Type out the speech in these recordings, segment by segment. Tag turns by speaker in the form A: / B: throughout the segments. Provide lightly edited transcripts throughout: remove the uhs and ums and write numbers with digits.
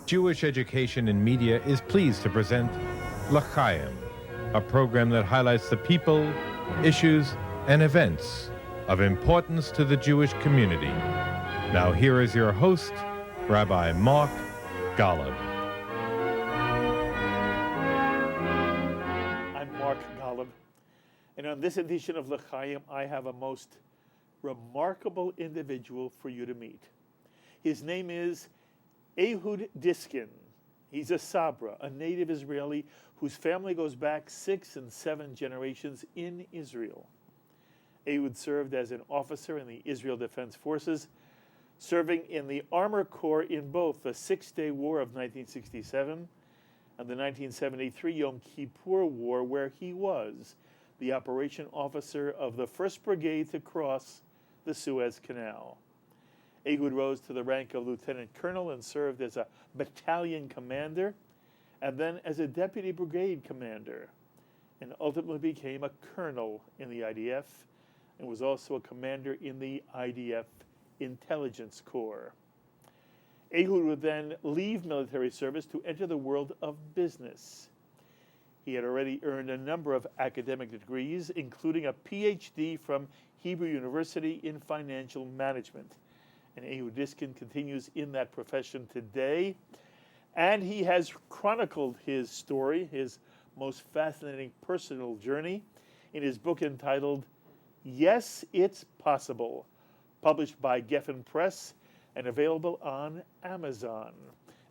A: Jewish Education in Media is pleased to present L'Chaim, a program that highlights the people, issues, and events of importance to the Jewish community. Now here is your host, Rabbi Mark Golub.
B: I'm Mark Golub, and on this edition of L'Chaim, I have a most remarkable individual for you to meet. His name is Ehud Diskin. He's a Sabra, a native Israeli whose family goes back 6 and 7 generations in Israel. Ehud served as an officer in the Israel Defense Forces, serving in the Armor Corps in both the Six-Day War of 1967 and the 1973 Yom Kippur War, where he was the operation officer of the 1st Brigade to cross the Suez Canal. Ehud rose to the rank of lieutenant colonel and served as a battalion commander and then as a deputy brigade commander, and ultimately became a colonel in the IDF and was also a commander in the IDF Intelligence Corps. Ehud would then leave military service to enter the world of business. He had already earned a number of academic degrees, including a PhD from Hebrew University in financial management. And Ehud Diskin continues in that profession today. And he has chronicled his story, his most fascinating personal journey, in his book entitled Yes, It's Possible, published by Geffen Press and available on Amazon.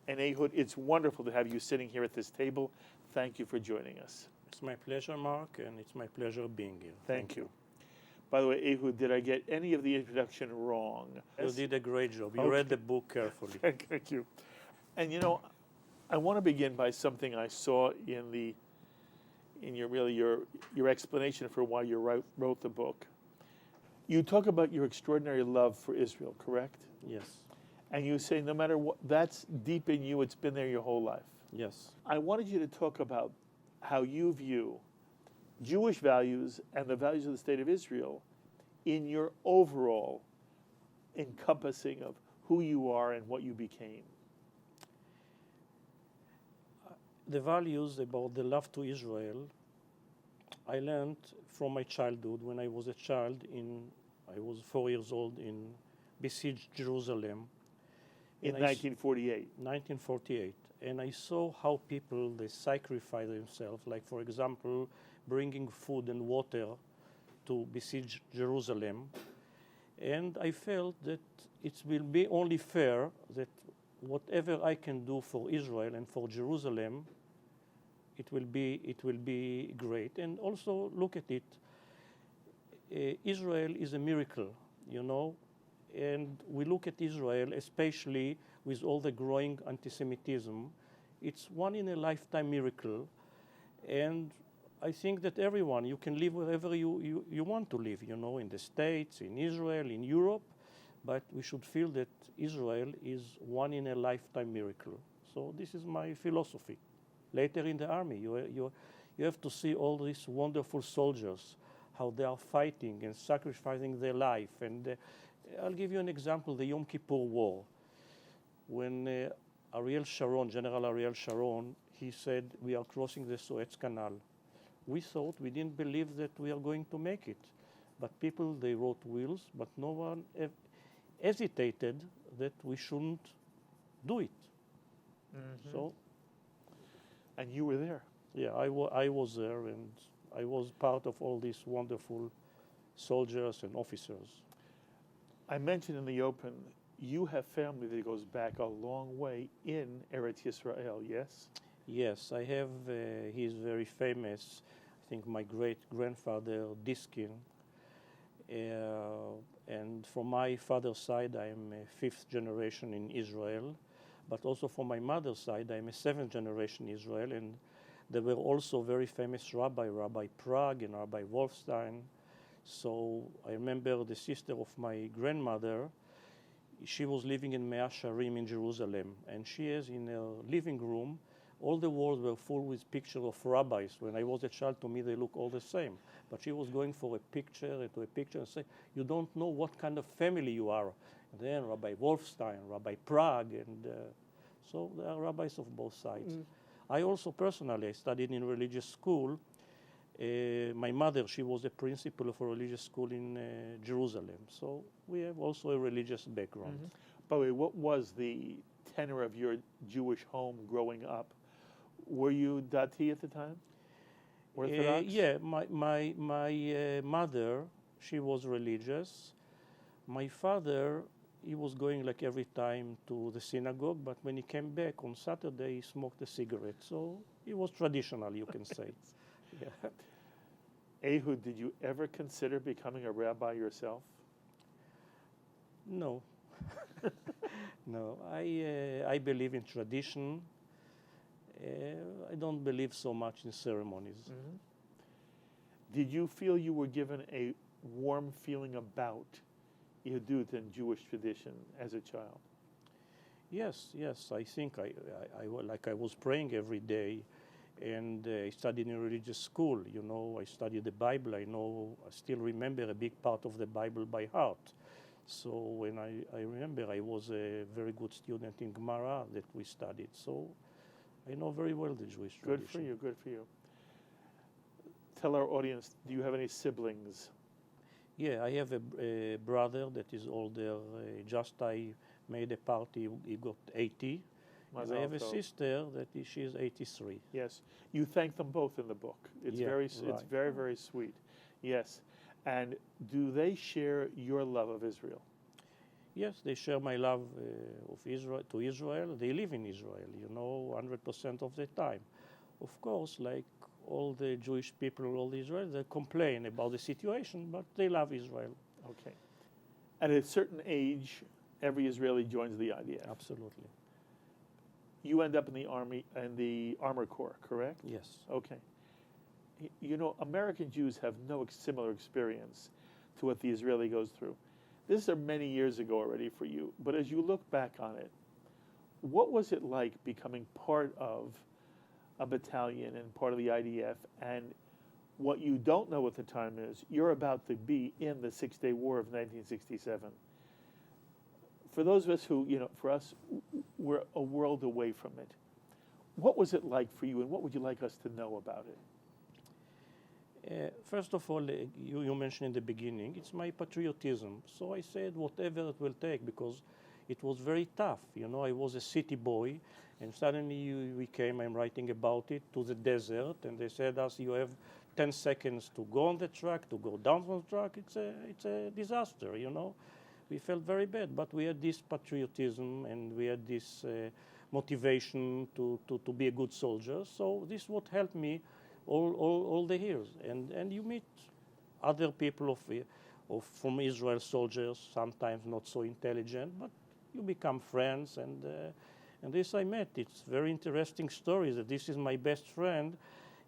B: And Ehud, it's wonderful to have you sitting here at this table. Thank you for joining us.
C: It's my pleasure, Mark, and it's my pleasure being here.
B: Thank you. By the way, Ehud, did I get any of the introduction wrong?
C: You did a great job. You read the book carefully.
B: Thank you. And you know, I want to begin by something I saw in your explanation for why you wrote the book. You talk about your extraordinary love for Israel, correct?
C: Yes.
B: And you say no matter what, that's deep in you, it's been there your whole life.
C: Yes.
B: I wanted you to talk about how you view Jewish values and the values of the State of Israel in your overall encompassing of who you are and what you became.
C: The values about the love to Israel, I learned from my childhood. When I was a child, I was 4 years old in besieged Jerusalem.
B: In 1948.
C: 1948. And I saw how people, they sacrifice themselves, like, for example, bringing food and water to besiege Jerusalem. And I felt that it will be only fair that whatever I can do for Israel and for Jerusalem, it will be great. And also look at it, Israel is a miracle, you know, and we look at Israel, especially with all the growing anti-Semitism. It's one in a lifetime miracle, and I think that everyone, you can live wherever you want to live, you know, in the States, in Israel, in Europe, but we should feel that Israel is one in a lifetime miracle. So this is my philosophy. Later in the army, you have to see all these wonderful soldiers, how they are fighting and sacrificing their life. And I'll give you an example, the Yom Kippur War. When Ariel Sharon, General Ariel Sharon, he said, we are crossing the Suez Canal. We didn't believe that we are going to make it. But people, they wrote wills, but no one hesitated that we shouldn't do it. Mm-hmm. So,
B: and you were there.
C: Yeah, I was there, and I was part of all these wonderful soldiers and officers.
B: I mentioned in the open, you have family that goes back a long way in Eretz Yisrael, yes?
C: Yes, I have. He's very famous. I think my great-grandfather, Diskin. And from my father's side, I am a 5th generation in Israel. But also from my mother's side, I am a 7th generation in Israel. And there were also very famous Rabbi Prague and Rabbi Wolfstein. So I remember the sister of my grandmother, she was living in Mea Sharim in Jerusalem. And she has in her living room, all the walls were full with pictures of rabbis. When I was a child, to me, they look all the same. But she was going for a picture and say, you don't know what kind of family you are. And then Rabbi Wolfstein, Rabbi Prague, and So there are rabbis of both sides. I also personally studied in religious school. My mother, she was a principal of a religious school in Jerusalem. So we have also a religious background.
B: By the way, what was the tenor of your Jewish home growing up? Were you Dati at the time? Orthodox?
C: Yeah, my mother, she was religious. My father, he was going like every time to the synagogue, but when he came back on Saturday, he smoked a cigarette. So he was traditional, you can say. Yeah.
B: Ehud, did you ever consider becoming a rabbi yourself?
C: No. No, I believe in tradition. I don't believe so much in ceremonies.
B: Did you feel you were given a warm feeling about Yehudut and Jewish tradition as a child?
C: Yes, I think I was praying every day, and I studied in a religious school. You know, I studied the Bible. I still remember a big part of the Bible by heart. So when I remember, I was a very good student in Gemara that we studied. So I know very well the Jewish tradition.
B: Good for you, good for you. Tell our audience, do you have any siblings?
C: Yeah, I have a brother that is older. Just I made a party, he got 80. And I have a sister that she is 83.
B: Yes, you thank them both in the book. It's it's very, very sweet. Yes, and do they share your love of Israel?
C: Yes, they share my love of Israel to Israel. They live in Israel, 100% of the time. Of course, like all the Jewish people, all the Israelis, they complain about the situation, but they love Israel.
B: Okay. At a certain age, every Israeli joins the IDF.
C: Absolutely.
B: You end up in the army and the Armor Corps, correct?
C: Yes.
B: Okay. American Jews have no similar experience to what the Israeli goes through. This is many years ago already for you, but as you look back on it, what was it like becoming part of a battalion and part of the IDF? And what you don't know at the time is you're about to be in the Six-Day War of 1967. For those of us who, for us, we're a world away from it. What was it like for you, and what would you like us to know about it?
C: First of all, you mentioned in the beginning, it's my patriotism. So I said whatever it will take, because it was very tough. I was a city boy, and suddenly we came, I'm writing about it, to the desert, and they said us, you have 10 seconds to go on the track, to go down on the track. It's a disaster, We felt very bad, but we had this patriotism, and we had this motivation to be a good soldier. So this is what helped me all the years. And you meet other people from Israel, soldiers, sometimes not so intelligent, but you become friends. And this I met. It's very interesting story that this is my best friend.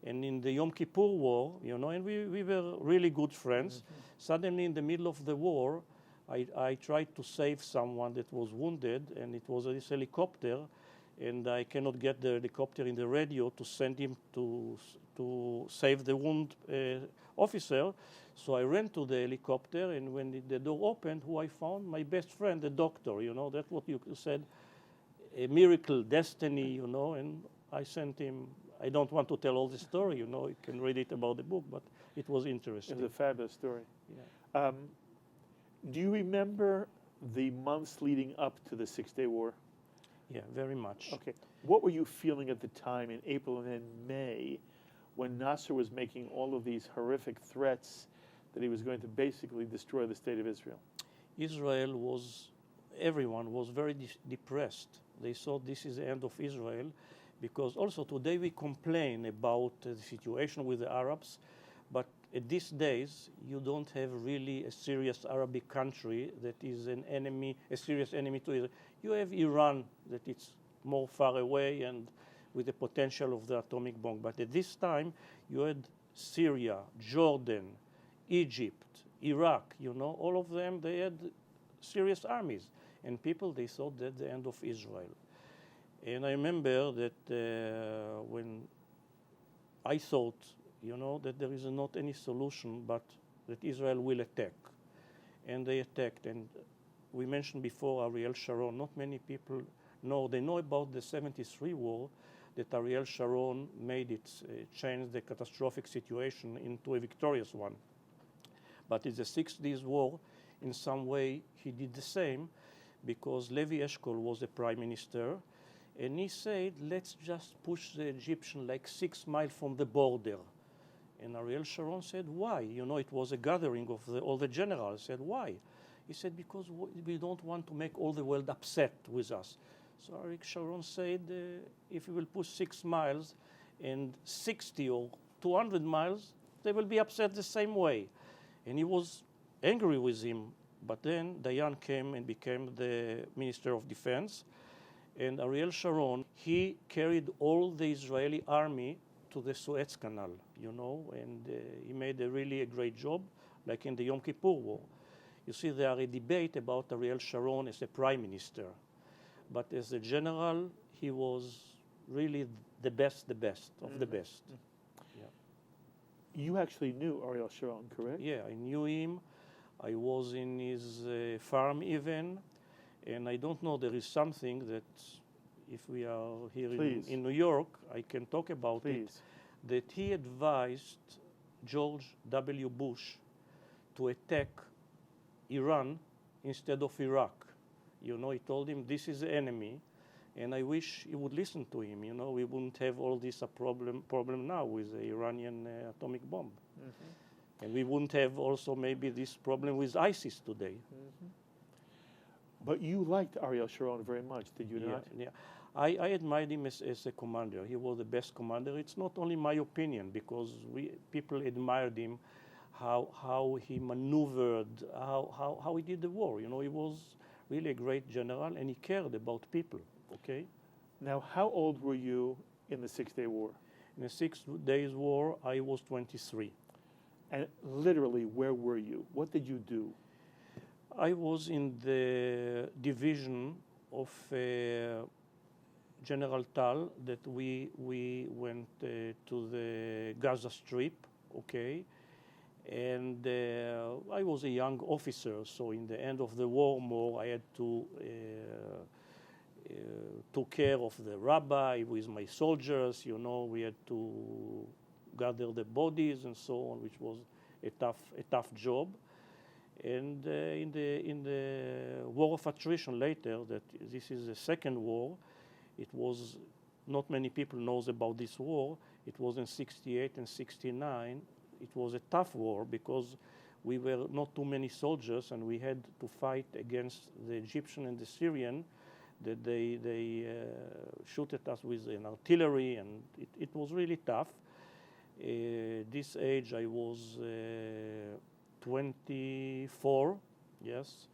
C: And in the Yom Kippur War, and we were really good friends. Suddenly in the middle of the war, I tried to save someone that was wounded, and it was this helicopter, and I cannot get the helicopter in the radio to send him to save the wounded officer. So I ran to the helicopter, and when the door opened, who I found? My best friend, the doctor. That's what you said, a miracle, destiny, and I sent him. I don't want to tell all the story, you can read it about the book, but it was interesting.
B: It was a fabulous story.
C: Yeah.
B: Do you remember the months leading up to the Six-Day War?
C: Yeah, very much.
B: Okay. What were you feeling at the time in April and in May when Nasser was making all of these horrific threats that he was going to basically destroy the state of Israel?
C: Everyone was very depressed. They thought this is the end of Israel, because also today we complain about the situation with the Arabs, but at these days you don't have really a serious Arabic country that is a serious enemy to Israel. You have Iran, that it's more far away and with the potential of the atomic bomb. But at this time, you had Syria, Jordan, Egypt, Iraq, all of them, they had serious armies. And people, they thought that the end of Israel. And I remember that when I thought, that there is not any solution, but that Israel will attack. And they attacked. And we mentioned before Ariel Sharon. Not many people No, they know about the 73 war, that Ariel Sharon made it, change the catastrophic situation into a victorious one. But in the 6 Days War, in some way, he did the same, because Levi Eshkol was the prime minister, and he said, let's just push the Egyptian like 6 miles from the border. And Ariel Sharon said, why? You know, it was a gathering of all the generals. Said, why? He said, because we don't want to make all the world upset with us. So Ariel Sharon said, if we will push 6 miles and 60 or 200 miles, they will be upset the same way. And he was angry with him. But then Dayan came and became the Minister of Defense. And Ariel Sharon, he carried all the Israeli army to the Suez Canal, you know, and he made really a great job, like in the Yom Kippur War. You see, there are a debate about Ariel Sharon as a prime minister. But as a general, he was really the best of the best. Yeah.
B: You actually knew Ariel Sharon, correct?
C: Yeah, I knew him. I was in his farm even. And I don't know, there is something that if we are here in New York, I can talk about it, that he advised George W. Bush to attack Iran instead of Iraq. You know, he told him, this is the enemy, and I wish he would listen to him. You know, we wouldn't have all this problem now with the Iranian atomic bomb. Mm-hmm. And we wouldn't have also maybe this problem with ISIS today.
B: Mm-hmm. But you liked Ariel Sharon very much, did you not?
C: Yeah. I admired him as a commander. He was the best commander. It's not only my opinion, because people admired him, how he maneuvered, how he did the war. You know, he was really a great general, and he cared about people, okay?
B: Now, how old were you in the 6 Day War?
C: In the 6 Days War, I was 23.
B: And literally, where were you? What did you do?
C: I was in the division of General Tal, that we went to the Gaza Strip, okay? And I was a young officer, so in the end of the war more, I had to took care of the rabbi with my soldiers, you know, we had to gather the bodies and so on, which was a tough job. And in the war of attrition later, that this is the second war, it was, not many people knows about this war. It was in 68 and 69. It was a tough war because we were not too many soldiers, and we had to fight against the Egyptian and the Syrian, that they shoot at us with an artillery, and it was really tough. This age I was 24, yes,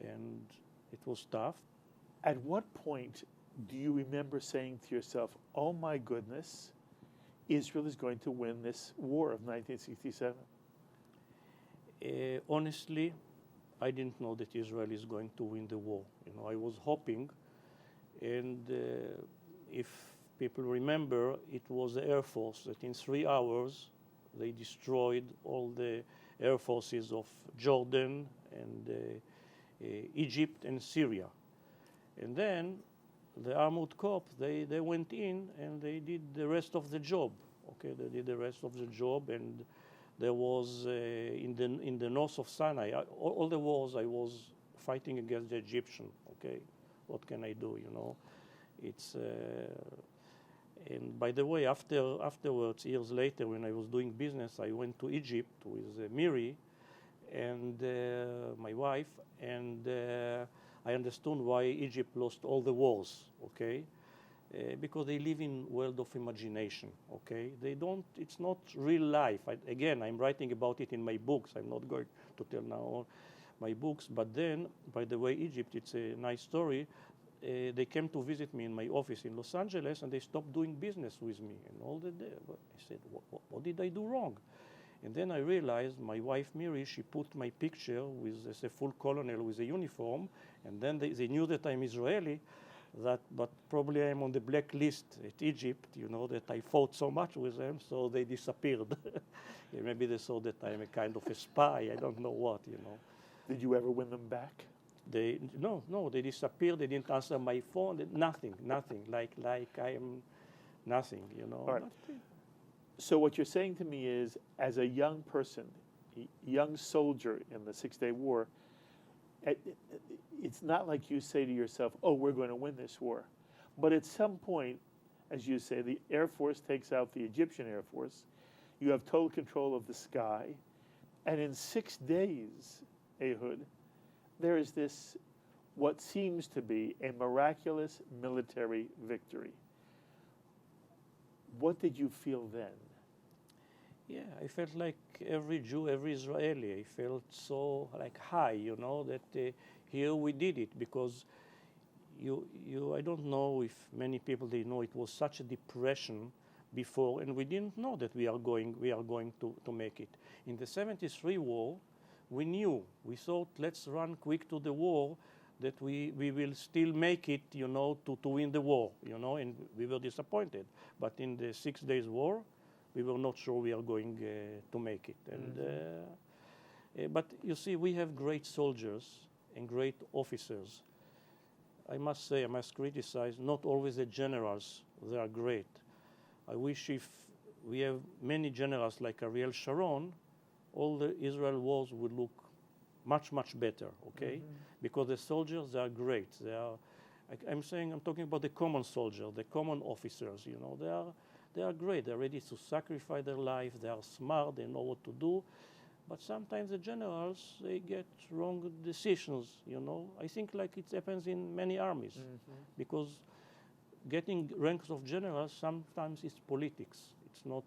C: and it was tough.
B: At what point do you remember saying to yourself, oh my goodness, Israel is going to win this war of 1967?
C: Honestly, I didn't know that Israel is going to win the war. You know, I was hoping, and if people remember, it was the Air Force that in 3 hours they destroyed all the air forces of Jordan and Egypt and Syria. And then the armored corps, they went in and they did the rest of the job. Okay, they did the rest of the job, and there was in the north of Sinai, all the wars I was fighting against the Egyptian. Okay, what can I do? You know, it's. And by the way, afterwards, years later, when I was doing business, I went to Egypt with Miri and my wife, and I understood why Egypt lost all the wars, okay? Because they live in a world of imagination, okay? They don't, it's not real life. I'm writing about it in my books. I'm not going to tell now my books, but then, by the way, Egypt, it's a nice story. They came to visit me in my office in Los Angeles, and they stopped doing business with me. And all the day, I said, what did I do wrong? And then I realized my wife, Miri, she put my picture as a full colonel with a uniform, and then they knew that I'm Israeli, but probably I'm on the black list at Egypt, you know, that I fought so much with them, so they disappeared. Yeah, maybe they saw that I'm a kind of a spy, I don't know what, you know.
B: Did you ever win them back?
C: They they disappeared. They didn't answer my phone. Nothing. Like I am nothing.
B: All right. So what you're saying to me is, as a young person, young soldier in the Six-Day War, it's not like you say to yourself, "Oh, we're going to win this war," but at some point, as you say, the Air Force takes out the Egyptian Air Force. You have total control of the sky, and in 6 days, Ehud, there is this, what seems to be a miraculous military victory. What did you feel then?
C: Yeah, I felt like every Jew, every Israeli. I felt so like high, that here we did it, because I don't know if many people they know it was such a depression before, and we didn't know that we are going to make it. In the 73 war, we thought, let's run quick to the war, that we will still make it, to win the war, and we were disappointed. But in the 6 days war, we were not sure we are going to make it. And but you see, we have great soldiers and great officers. I must say, I must criticize, not always the generals, they are great. I wish if we have many generals like Ariel Sharon, all the Israel wars would look much, much better, okay? Because the soldiers, they are great. I'm talking about the common soldier, the common officers, they are great. They're ready to sacrifice their life. They are smart. They know what to do. But sometimes the generals, they get wrong decisions, I think like it happens in many armies. Because getting ranks of generals, sometimes it's politics. It's not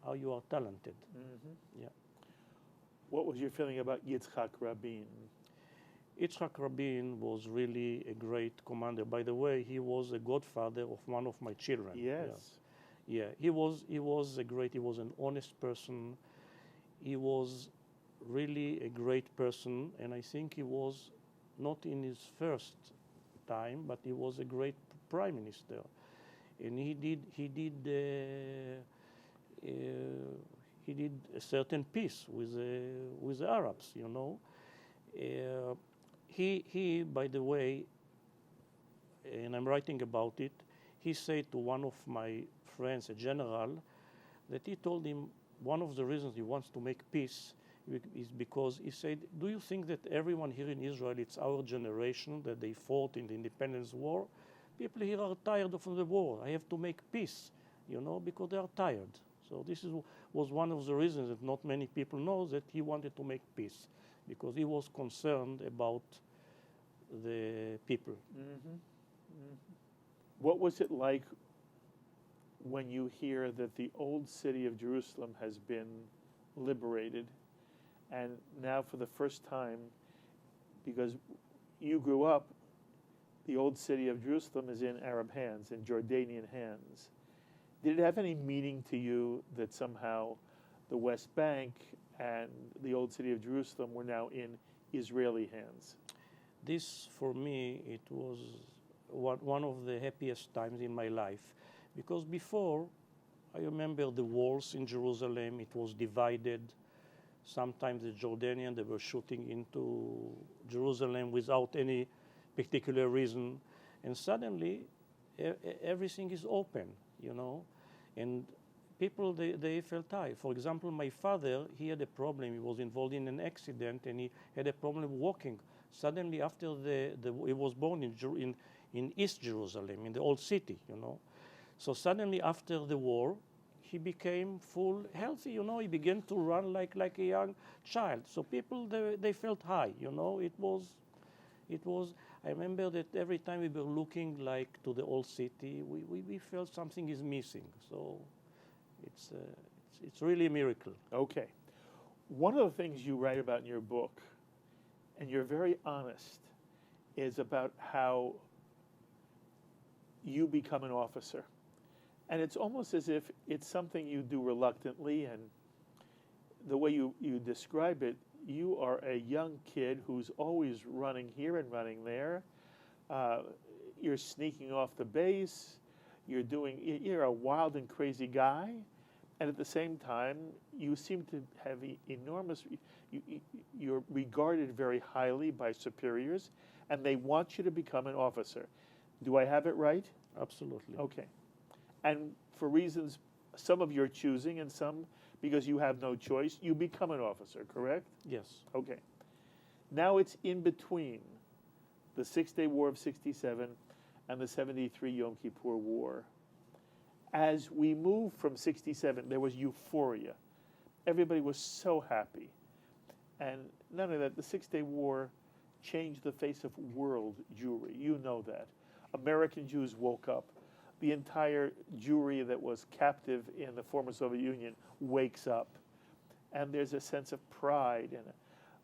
C: how you are talented. Yeah.
B: What was your feeling about Yitzhak Rabin?
C: Yitzhak Rabin was really a great commander. By the way, he was a godfather of one of my children.
B: Yes.
C: Yeah, he was he was an honest person. He was really a great person, and I think he was not in his first time, but he was a great prime minister. And he did a certain peace with the Arabs, He, by the way, and I'm writing about it, he said to one of my friends, a general, that he told him one of the reasons he wants to make peace is because he said, do you think that everyone here in Israel, it's our generation, that they fought in the independence war? People here are tired of the war. I have to make peace, because they are tired. So this was one of the reasons that not many people know, that he wanted to make peace, because he was concerned about the people.
B: What was it like when you hear that the old city of Jerusalem has been liberated, and now for the first time, because you grew up, the old city of Jerusalem is in Arab hands, in Jordanian hands. Did it have any meaning to you that somehow the West Bank and the old city of Jerusalem were now in Israeli hands?
C: This, for me, it was one of the happiest times in my life. Because before, I remember the walls in Jerusalem, it was divided. Sometimes the Jordanians, they were shooting into Jerusalem without any particular reason. And suddenly, everything is open, And people, they felt tired. For example, my father, he had a problem. He was involved in an accident, and he had a problem walking. Suddenly, after he was born in East Jerusalem, in the old city, So suddenly, after the war, he became full healthy, He began to run like a young child. So people, they felt high, It was. I remember that every time we were looking like to the old city, we felt something is missing. So it's really a miracle.
B: Okay. One of the things you write about in your book, and you're very honest, is about how you become an officer. And it's almost as if it's something you do reluctantly, and the way you describe it, you are a young kid who's always running here and running there. You're sneaking off the base. You're a wild and crazy guy, And at the same time, you seem to have enormous, you're regarded very highly by superiors, and they want you to become an officer. Do I have it right?
C: Absolutely.
B: Okay. And for reasons, some of your choosing and some because you have no choice, you become an officer, correct?
C: Yes.
B: Okay. Now it's in between the Six-Day War of 67 and the 73 Yom Kippur War. As we move from 67, there was euphoria. Everybody was so happy. And none of that, the Six-Day War changed the face of world Jewry. You know that. American Jews woke up. The entire Jewry that was captive in the former Soviet Union wakes up. And there's a sense of pride and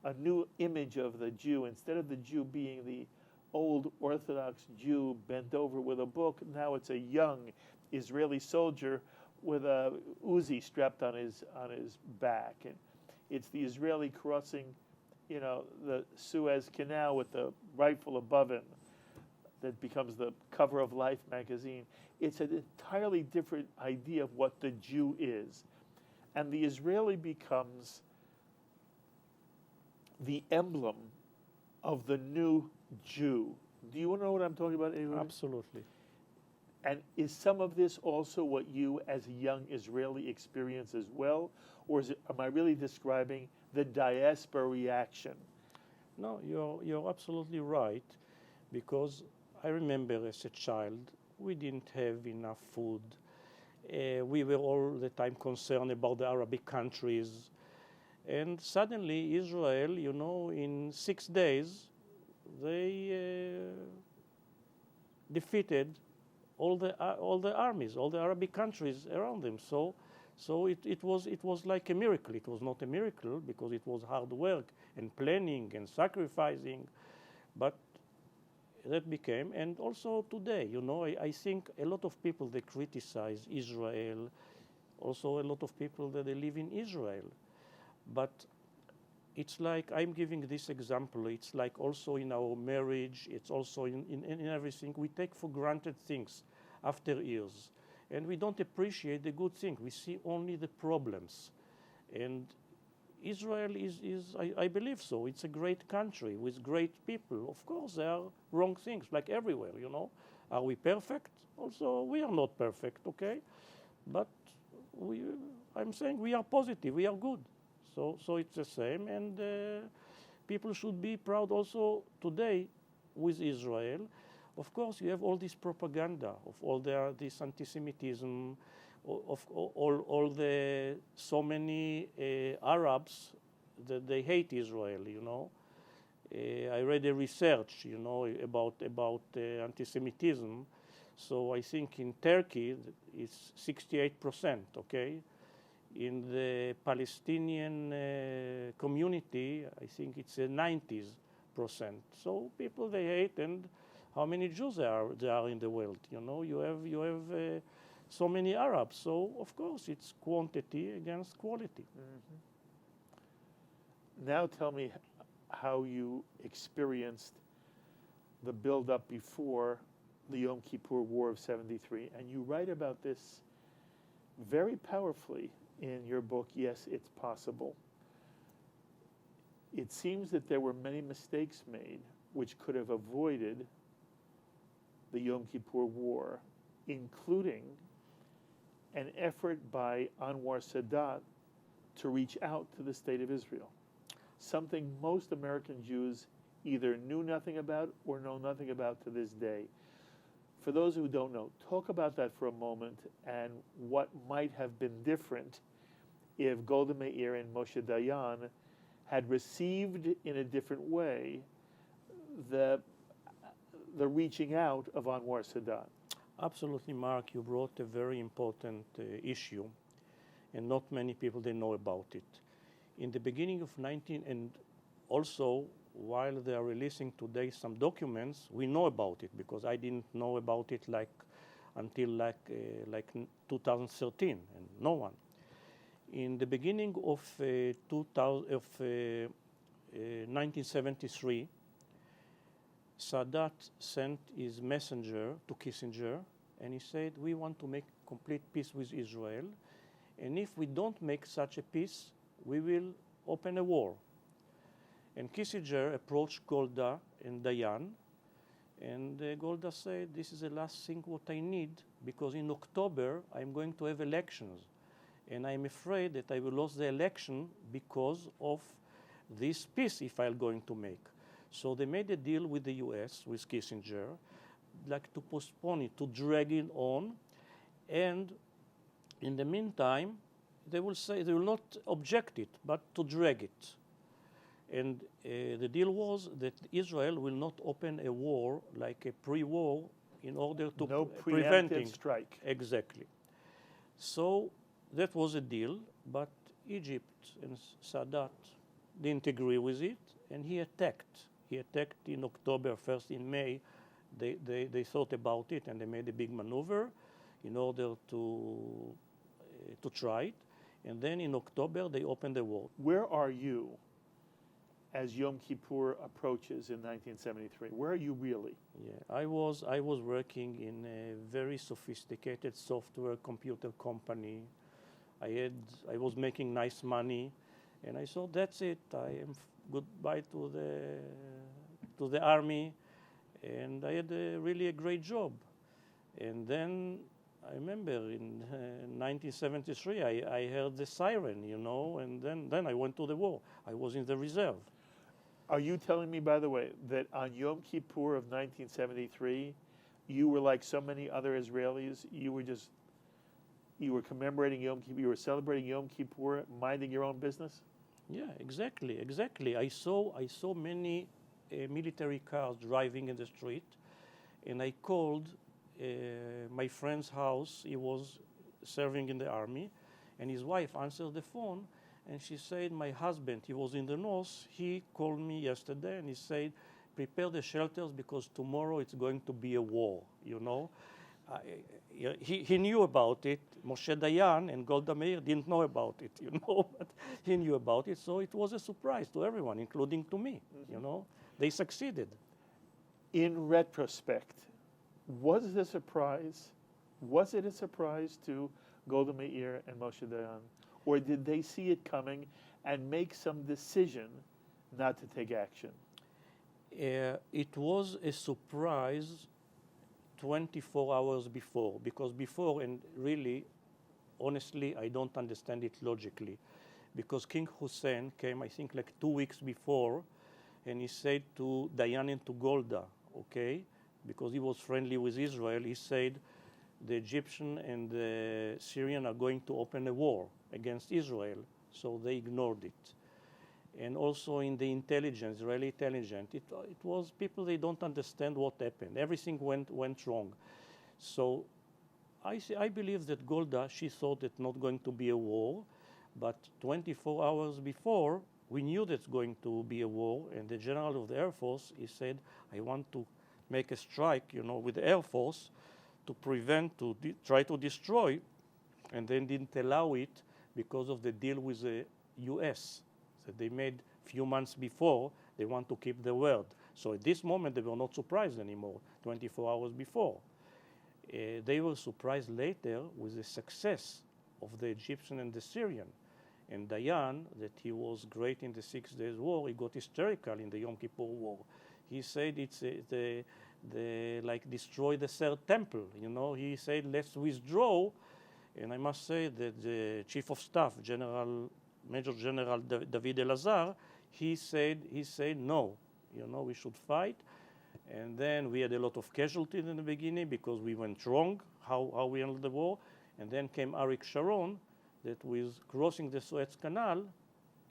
B: a new image of the Jew. Instead of the Jew being the old Orthodox Jew bent over with a book, now it's a young Israeli soldier with a Uzi strapped on his back. And it's the Israeli crossing, the Suez Canal with the rifle above him that becomes the cover of Life magazine. It's an entirely different idea of what the Jew is. And the Israeli becomes the emblem of the new Jew. Do you know what I'm talking about, Ehud?
C: Absolutely.
B: And is some of this also what you as a young Israeli experience as well? Or am I really describing the diaspora reaction?
C: No, you're absolutely right, because I remember as a child, we didn't have enough food. We were all the time concerned about the Arabic countries. And suddenly Israel, in 6 days, they defeated all the armies, all the Arabic countries around them. So it was like a miracle. It was not a miracle because it was hard work and planning and sacrificing, but that became. And also today, I think a lot of people, they criticize Israel. Also a lot of people that they live in Israel, but it's like, I'm giving this example, it's like also in our marriage, it's also in everything. We take for granted things after years, and we don't appreciate the good thing. We see only the problems. And Israel is I believe so. It's a great country with great people. Of course, there are wrong things, like everywhere, Are we perfect? Also, we are not perfect, okay? But I'm saying we are positive, we are good. So it's the same, and people should be proud also today with Israel. Of course, you have all this propaganda of all this anti-Semitism, of all the so many Arabs that they hate Israel. I read a research, about anti-Semitism. So I think in Turkey it's 68%, okay? In the Palestinian community, I think it's 90%. So people they hate, and how many Jews there are in the world? You have so many Arabs. So of course it's quantity against quality.
B: Mm-hmm. Now tell me how you experienced the build-up before the Yom Kippur War of 73, and you write about this very powerfully in your book, Yes, It's Possible. It seems that there were many mistakes made which could have avoided the Yom Kippur War, including an effort by Anwar Sadat to reach out to the State of Israel, something most American Jews either knew nothing about or know nothing about to this day. For those who don't know, talk about that for a moment and what might have been different if Golda Meir and Moshe Dayan had received in a different way the reaching out of Anwar Sadat.
C: Absolutely, Mark. You brought a very important issue, and not many people they know about it. In the beginning of and also while they are releasing today some documents, we know about it because I didn't know about it until 2013, and no one. In the beginning of 1973, Sadat sent his messenger to Kissinger, and he said, we want to make complete peace with Israel, and if we don't make such a peace, we will open a war. And Kissinger approached Golda and Dayan, and Golda said, this is the last thing what I need, because in October I'm going to have elections, and I'm afraid that I will lose the election because of this peace if I'm going to make. So they made a deal with the US, with Kissinger, like to postpone it, to drag it on, and in the meantime, they will say they will not object it, but to drag it. And the deal was that Israel will not open a war like a pre-war in order to
B: no
C: preventing
B: strike.
C: Exactly. So that was a deal, but Egypt and Sadat didn't agree with it, and he attacked. He attacked in October, first in May. They thought about it, and they made a big maneuver in order to try it. And then in October, they opened the war.
B: Where are you as Yom Kippur approaches in 1973? Where are you really?
C: Yeah, I was working in a very sophisticated software computer company. I was making nice money, and I thought, that's it. I am goodbye to the army, and I had really a great job. And then I remember in 1973, I heard the siren, and then I went to the war. I was in the reserve.
B: Are you telling me, by the way, that on Yom Kippur of 1973, you were like so many other Israelis, you were commemorating Yom Kippur, you were celebrating Yom Kippur, minding your own business?
C: Yeah, exactly. I saw many military cars driving in the street, and I called my friend's house. He was serving in the army, and his wife answered the phone, and she said, my husband, he was in the north, he called me yesterday, and he said, prepare the shelters because tomorrow it's going to be a war, He knew about it. Moshe Dayan and Golda Meir didn't know about it, but he knew about it, so it was a surprise to everyone, including to me, They succeeded.
B: In retrospect, was it a surprise to Golda Meir and Moshe Dayan, or did they see it coming and make some decision not to take action?
C: It was a surprise 24 hours before, because before, and really, honestly, I don't understand it logically, because King Hussein came, I think, like 2 weeks before, and he said to Dayan and to Golda, okay, because he was friendly with Israel, he said, the Egyptian and the Syrian are going to open a war against Israel, so they ignored it. And also in the intelligence, Israeli intelligence, it was people, they don't understand what happened. Everything went wrong. So I believe that Golda, she thought it's not going to be a war, but 24 hours before, we knew that's going to be a war, and the general of the Air Force, he said, I want to make a strike, with the Air Force to prevent, try to destroy, and then didn't allow it because of the deal with the US that they made a few months before. They want to keep the word. So at this moment, they were not surprised anymore, 24 hours before. They were surprised later with the success of the Egyptian and the Syrian. And Dayan, that he was great in the 6 Days War, he got hysterical in the Yom Kippur War. He said it's like destroy the third temple. He said let's withdraw, and I must say that the Chief of Staff, Major General David Elazar, he said no, we should fight. And then we had a lot of casualties in the beginning because we went wrong how we handled the war. And then came Ariel Sharon, that with crossing the Suez Canal,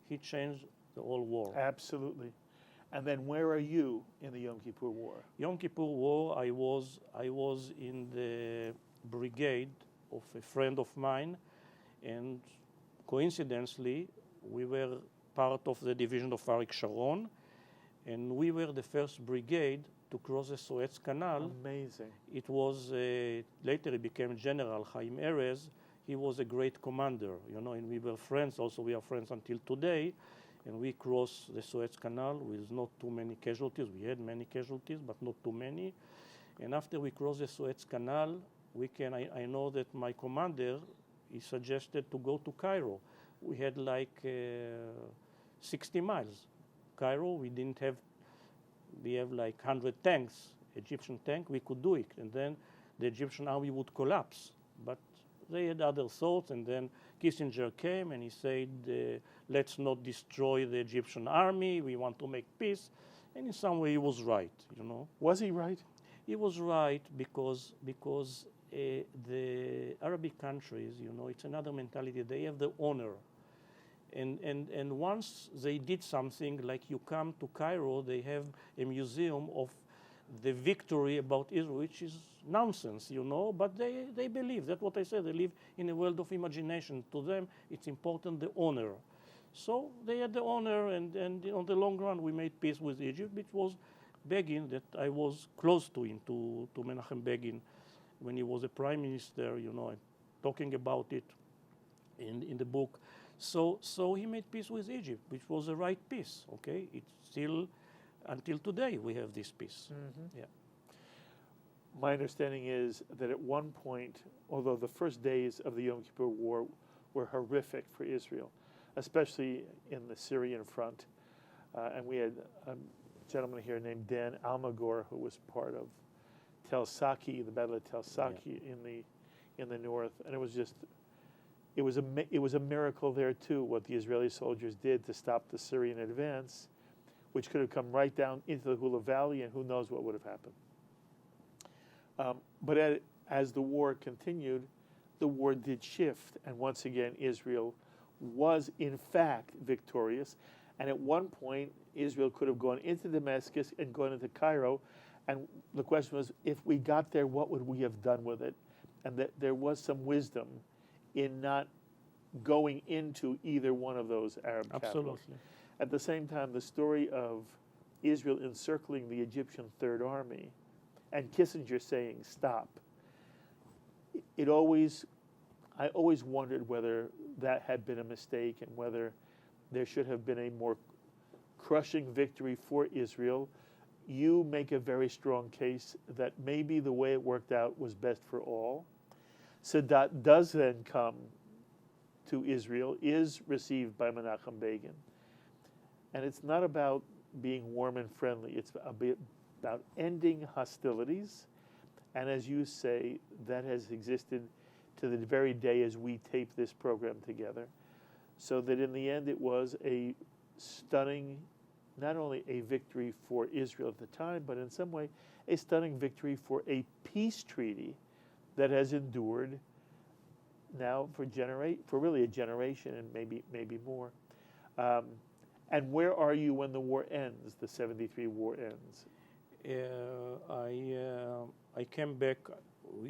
C: he changed the whole war.
B: Absolutely. And then where are you in the Yom Kippur War?
C: Yom Kippur War, I was in the brigade of a friend of mine, and coincidentally, we were part of the division of Ariel Sharon, and we were the first brigade to cross the Suez Canal.
B: Amazing.
C: It was, later he became General Chaim Erez. He was a great commander, and we were friends. Also, we are friends until today. And we crossed the Suez Canal with not too many casualties. We had many casualties, but not too many. And after we crossed the Suez Canal, I know that my commander, he suggested to go to Cairo. We had like 60 miles. Cairo, we have like 100 tanks, Egyptian tank, we could do it. And then the Egyptian army would collapse. But they had other thoughts, and then Kissinger came and he said, let's not destroy the Egyptian army, we want to make peace. And in some way he was right, you know.
B: Was he right?
C: He was right because the Arabic countries, you know, it's another mentality. They have the honor. And once they did something, like you come to Cairo, they have a museum of the victory about Israel, which is nonsense, you know, but they believe. That's what I said. They live in a world of imagination. To them, it's important, the honor. So they had the honor, and on the long run, we made peace with Egypt, which was Begin, that I was close to him, to Menachem Begin, when he was a prime minister, you know, talking about it in the book. So he made peace with Egypt, which was the right peace, okay? It's still, until today, we have this peace.
B: Mm-hmm.
C: Yeah.
B: My understanding is that at one point, although the first days of the Yom Kippur War were horrific for Israel, especially in the Syrian front, and we had a gentleman here named Dan Almagor, who was part of Tel Saki, the Battle of Tel Saki in the north, and it was a miracle there too, what the Israeli soldiers did to stop the Syrian advance, which could have come right down into the Hula Valley, and who knows what would have happened. But as the war continued, the war did shift, and once again Israel was in fact victorious. And at one point, Israel could have gone into Damascus and gone into Cairo, and the question was, if we got there, what would we have done with it? And that there was some wisdom in not going into either one of those Arab capitals.
C: Absolutely.
B: At the same time, the story of Israel encircling the Egyptian Third Army and Kissinger saying, stop, I always wondered whether that had been a mistake and whether there should have been a more crushing victory for Israel. You make a very strong case that maybe the way it worked out was best for all. Sadat does then come to Israel, is received by Menachem Begin. And it's not about being warm and friendly. It's about ending hostilities. And as you say, that has existed to the very day as we tape this program together. So that in the end it was a stunning, not only a victory for Israel at the time, but in some way a stunning victory for a peace treaty that has endured now for really a generation and maybe more. And where are you when the war ends, the 73 war ends?
C: I came back.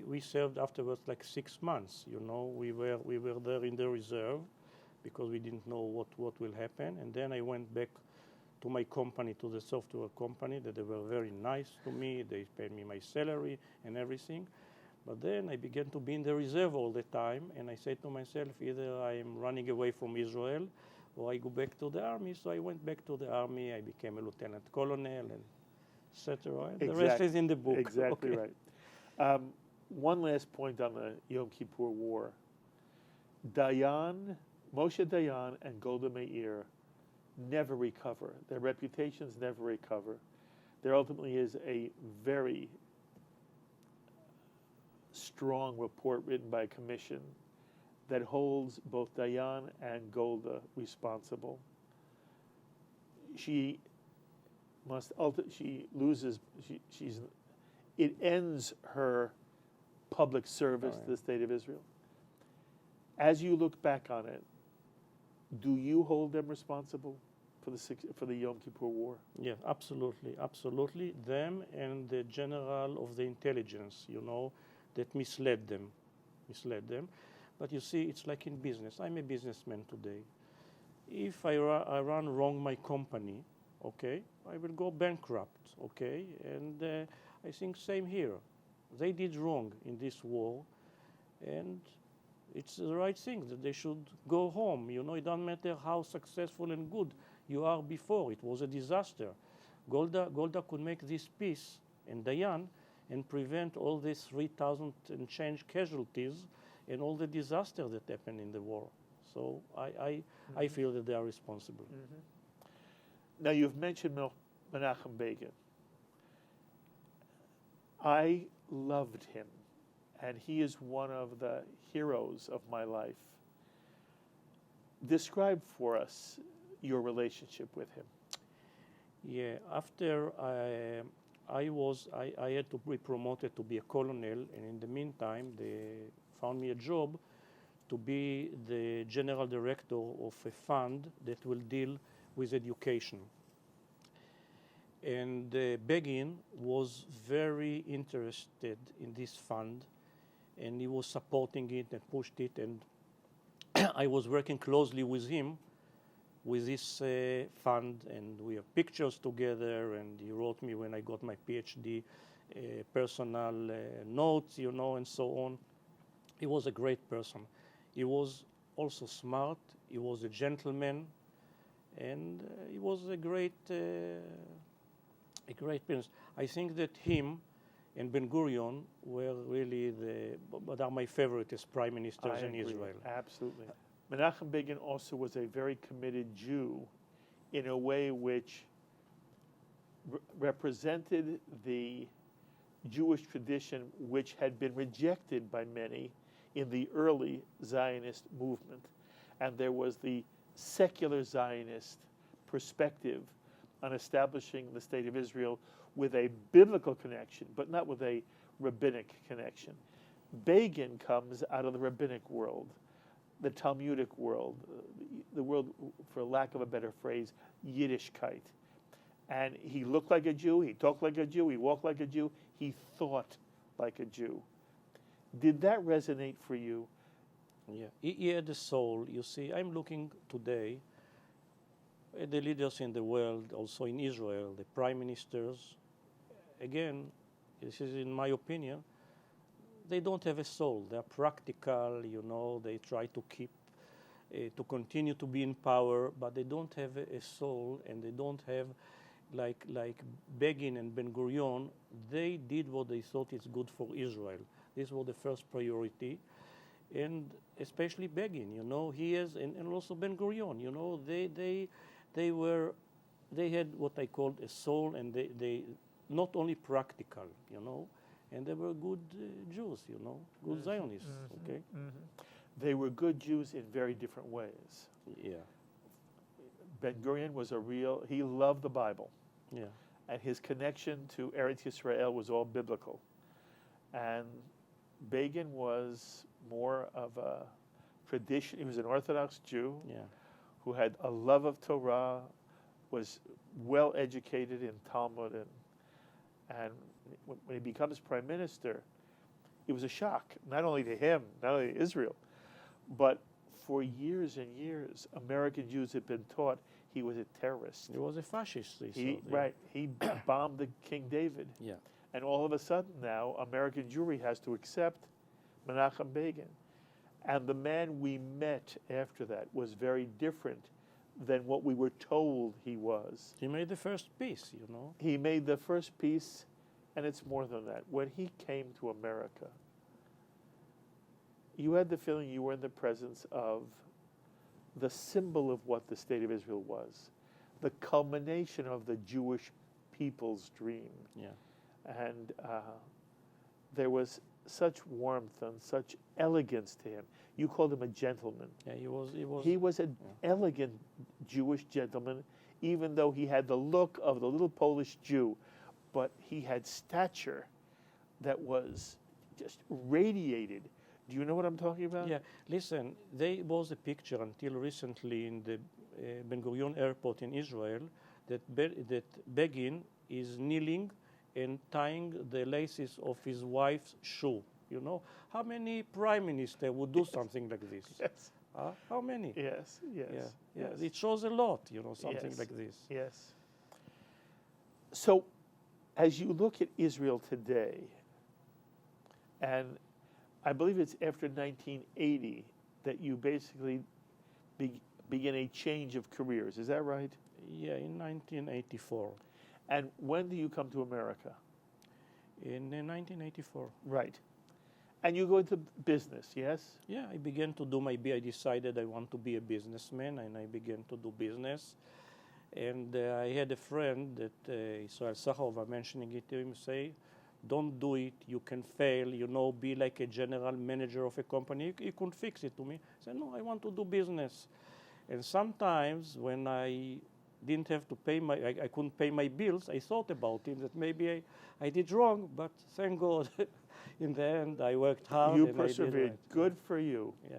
C: We served afterwards like 6 months. You know, we were there in the reserve because we didn't know what will happen. And then I went back to my company, to the software company, that they were very nice to me. They paid me my salary and everything. But then I began to be in the reserve all the time, and I said to myself, either I am running away from Israel or I go back to the army. So I went back to the army. I became a lieutenant colonel, and etc. The rest is in the book.
B: Exactly
C: okay.
B: right. One last point on the Yom Kippur War. Moshe Dayan and Golda Meir never recover. Their reputations never recover. There ultimately is a very strong report written by a commission that holds both Dayan and Golda responsible. It ends her public service to the state of Israel. As you look back on it, do you hold them responsible for the Yom Kippur War?
C: Yeah, absolutely. Them and the general of the intelligence, you know, that misled them. But you see, it's like in business. I'm a businessman today. If I run wrong my company, okay, I will go bankrupt, okay? And I think same here. They did wrong in this war, and it's the right thing that they should go home. You know, it doesn't matter how successful and good you are before. It was a disaster. Golda could make this peace, and Dayan, and prevent all these 3,000 and change casualties, and all the disaster that happened in the war. So I feel that they are responsible.
B: Now, you've mentioned Menachem Begin. I loved him, and he is one of the heroes of my life. Describe for us your relationship with him.
C: Yeah, after I had to be promoted to be a colonel, and in the meantime, they found me a job to be the general director of a fund that will deal with education. And Begin was very interested in this fund, and he was supporting it and pushed it, and I was working closely with him with this fund, and we have pictures together, and he wrote me when I got my PhD personal notes, and so on. He was a great person. He was also smart, he was a gentleman, and he was a great prince. I think that him and Ben-Gurion were really but are my favorite as prime ministers in Israel.
B: Absolutely. Menachem Begin also was a very committed Jew in a way which represented the Jewish tradition which had been rejected by many in the early Zionist movement. And there was the secular Zionist perspective on establishing the state of Israel with a biblical connection, but not with a rabbinic connection. Begin comes out of the rabbinic world, the Talmudic world, the world, for lack of a better phrase, Yiddishkeit. And he looked like a Jew, he talked like a Jew, he walked like a Jew, he thought like a Jew. Did that resonate for you?
C: Yeah, he had a soul. You see, I'm looking today at the leaders in the world, also in Israel, the prime ministers. Again, this is in my opinion, they don't have a soul. They're practical, they try to keep, to continue to be in power, but they don't have a soul, and they don't have, like Begin and Ben-Gurion, they did what they thought is good for Israel. This was the first priority. And especially Begin, he has, and also Ben-Gurion, they had what I called a soul, and they not only practical, and they were good Jews, good Zionists, okay?
B: They were good Jews in very different ways.
C: Yeah.
B: Ben-Gurion was he loved the Bible.
C: Yeah.
B: And his connection to Eretz Yisrael was all biblical. And Begin was more of a tradition. He was an Orthodox Jew who had a love of Torah, was well educated in Talmud, and when he becomes prime minister, it was a shock, not only to him, not only to Israel, but for years and years, American Jews had been taught he was a terrorist.
C: He was a fascist,
B: Right. He bombed the King David.
C: Yeah.
B: And all of a sudden now, American Jewry has to accept Menachem Begin. And the man we met after that was very different than what we were told he was.
C: He made the first peace,
B: He made the first peace, and it's more than that. When he came to America, you had the feeling you were in the presence of the symbol of what the state of Israel was, the culmination of the Jewish people's dream.
C: Yeah.
B: And there was such warmth and such elegance to him. You called him a gentleman.
C: Yeah,
B: He was an elegant Jewish gentleman, even though he had the look of the little Polish Jew, but he had stature that was just radiated. Do you know what I'm talking about?
C: Yeah, listen, there was a picture until recently in the Ben-Gurion airport in Israel that Begin is kneeling and tying the laces of his wife's shoe. How many prime ministers would do something like this?
B: Yes.
C: How many?
B: Yes.
C: Yeah. It shows a lot, something like this.
B: Yes. So, as you look at Israel today, and I believe it's after 1980 that you basically begin a change of careers. Is that right?
C: Yeah, in 1984.
B: And when do you come to America?
C: In 1984.
B: Right. And you go into business, yes?
C: Yeah, I began to do I decided I want to be a businessman, and I began to do business. And I had a friend that Israel Sachov, mentioning it to him, say, don't do it, you can fail, be like a general manager of a company. He couldn't fix it to me. I said, no, I want to do business. And sometimes when I didn't have to pay I couldn't pay my bills, I thought about it, that maybe I did wrong, but thank God, in the end, I worked hard.
B: You
C: and
B: persevered.
C: I did right.
B: Good for you.
C: Yeah.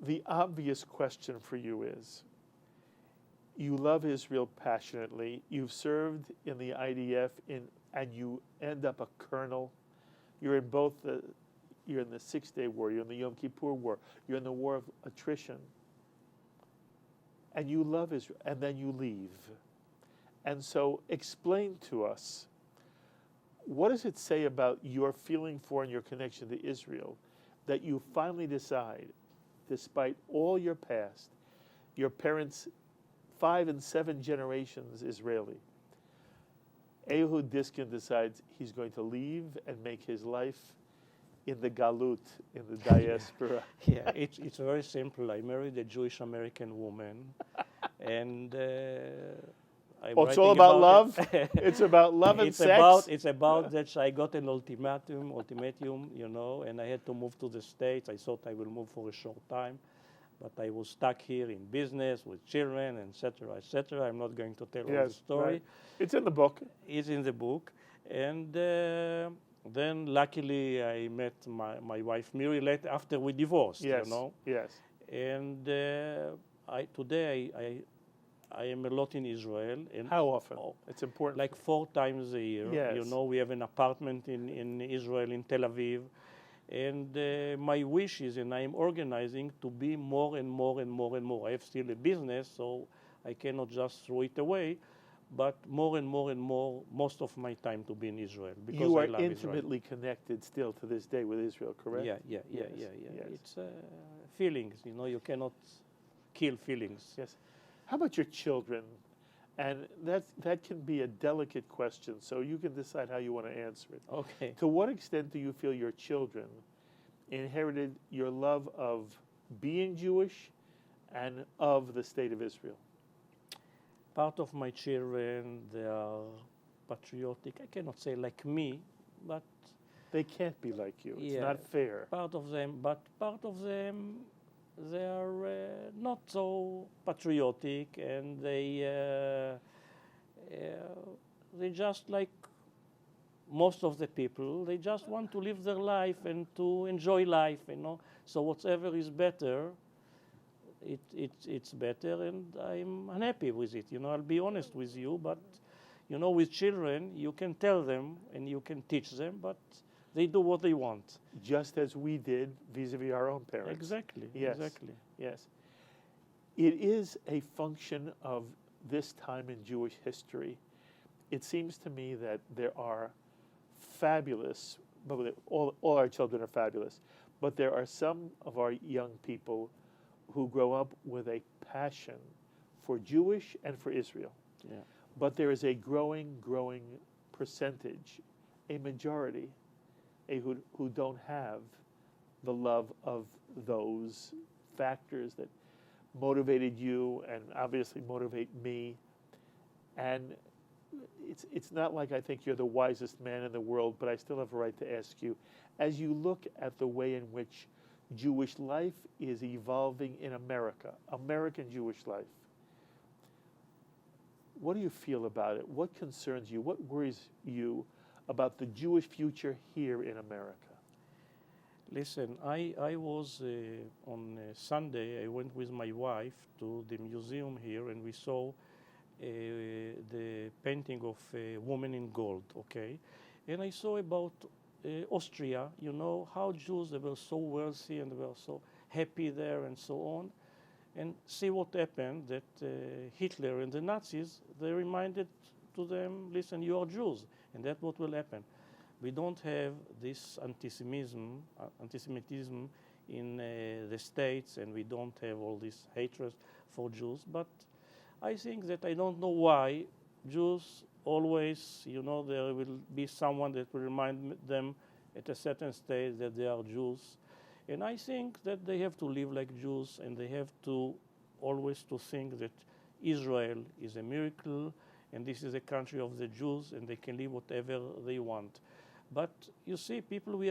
B: The obvious question for you is, you love Israel passionately. You've served in the IDF, and you end up a colonel. You're in you're in the 6-Day War. You're in the Yom Kippur War. You're in the War of Attrition. And you love Israel, and then you leave. And so explain to us, what does it say about your feeling for and your connection to Israel that you finally decide, despite all your past, your parents, 5 and 7 generations Israeli, Ehud Diskin decides he's going to leave and make his life in the galut, in the diaspora?
C: Yeah, it's very simple. I married a Jewish American woman, and
B: it's all about love. It's about love and sex.
C: It's about that I got an ultimatum, and I had to move to the States. I thought I will move for a short time, but I was stuck here in business with children, etc., etc. I'm not going to tell all the story.
B: Right. It's in the book.
C: It's in the book, and then luckily I met my wife Miri later after we divorced.
B: Yes. Yes.
C: And today I am a lot in Israel. And
B: how often? It's important.
C: Like 4 times a year.
B: Yes.
C: We have an apartment in Israel, in Tel Aviv. And my wish is, and I am organizing to be more and more and more and more. I have still a business, so I cannot just throw it away, but more and more and more, most of my time to be in Israel. Because
B: you are
C: I love
B: intimately connected still to this day with Israel, correct?
C: Yeah.
B: Yes.
C: It's feelings, you cannot kill feelings.
B: Yes. How about your children? And that can be a delicate question, so you can decide how you want to answer it.
C: Okay.
B: To what extent do you feel your children inherited your love of being Jewish and of the state of Israel?
C: Part of my children, they are patriotic. I cannot say like me, but
B: they can't be like you. It's
C: yeah,
B: not fair.
C: Part of them, they are not so patriotic, and they just like most of the people. They just want to live their life and to enjoy life, So whatever is better, it's better, and I'm unhappy with it. I'll be honest with you, but with children, you can tell them and you can teach them, but they do what they want.
B: Just as we did vis-a-vis our own parents.
C: Exactly.
B: Yes.
C: Exactly.
B: Yes. It is a function of this time in Jewish history. It seems to me that there are fabulous, all our children are fabulous, but there are some of our young people who grow up with a passion for Jewish and for Israel.
C: Yeah.
B: But there is a growing percentage, a majority, who don't have the love of those factors that motivated you and obviously motivate me. And it's not like I think you're the wisest man in the world, but I still have a right to ask you, as you look at the way in which Jewish life is evolving in America, American Jewish life, what do you feel about it? What concerns you? What worries you about the Jewish future here in America?
C: Listen, I was on Sunday, I went with my wife to the museum here, and we saw the painting of a woman in gold, okay? And I saw about Austria, how Jews, they were so wealthy and they were so happy there and so on. And see what happened, that Hitler and the Nazis, they reminded to them, listen, you are Jews, and that's what will happen. We don't have this antisemitism in the States, and we don't have all this hatred for Jews. But I think that I don't know why Jews always, there will be someone that will remind them, at a certain stage that they are Jews. And I think that they have to live like Jews, and they have to always to think that Israel is a miracle, and this is a country of the Jews, and they can live whatever they want. But you see, people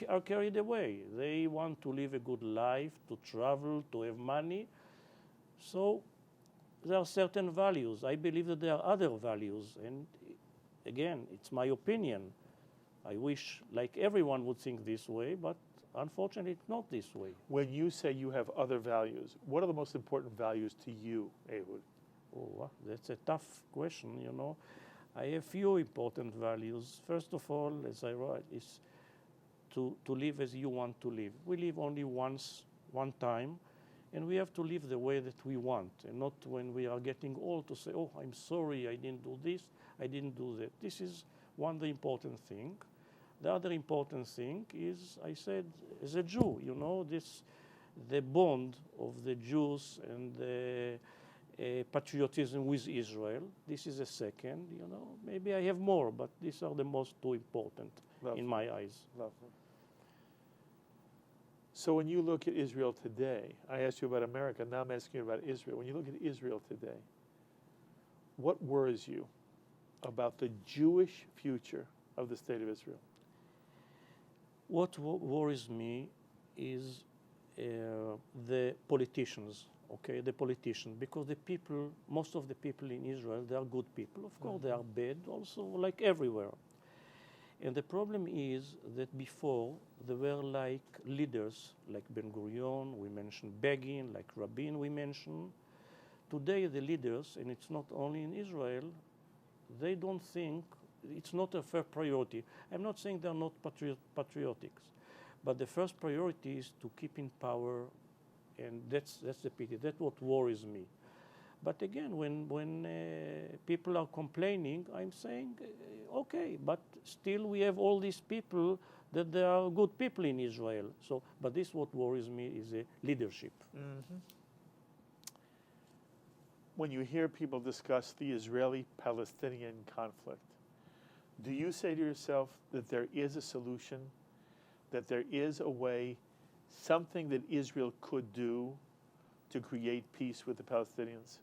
C: are carried away. They want to live a good life, to travel, to have money. So there are certain values. I believe that there are other values. And again, it's my opinion. I wish like everyone would think this way, but unfortunately it's not this way.
B: When you say you have other values, what are the most important values to you, Ehud?
C: Oh, that's a tough question, you know. I have few important values. First of all, as I write, is to live as you want to live. We live only once, one time, and we have to live the way that we want, and not when we are getting old to say, oh, I'm sorry, I didn't do this, I didn't do that. This is one the important thing. The other important thing is, I said, as a Jew, you know, the bond of the Jews and the patriotism with Israel. This is a second, you know. Maybe I have more, but these are the most two important in my eyes.
B: Lovely. So when you look at Israel today, I asked you about America, now I'm asking you about Israel. When you look at Israel today, what worries you about the Jewish future of the state of Israel?
C: What worries me is the politicians. Okay, the politicians, because the people, most of the people in Israel, they are good people. Of course, they are bad also, like everywhere. And the problem is that before, there were like leaders, like Ben Gurion, we mentioned Begin, like Rabin, we mentioned. Today, the leaders, and it's not only in Israel, they don't think, it's not a first priority. I'm not saying they're not patriotics, but the first priority is to keep in power. And that's the pity. That's what worries me. But again, when people are complaining, I'm saying, okay, but still we have all these people that they are good people in Israel. So, but this what worries me is the leadership.
B: Mm-hmm. When you hear people discuss the Israeli-Palestinian conflict, do you say to yourself that there is a solution, that there is a way, something that Israel could do to create peace with the Palestinians?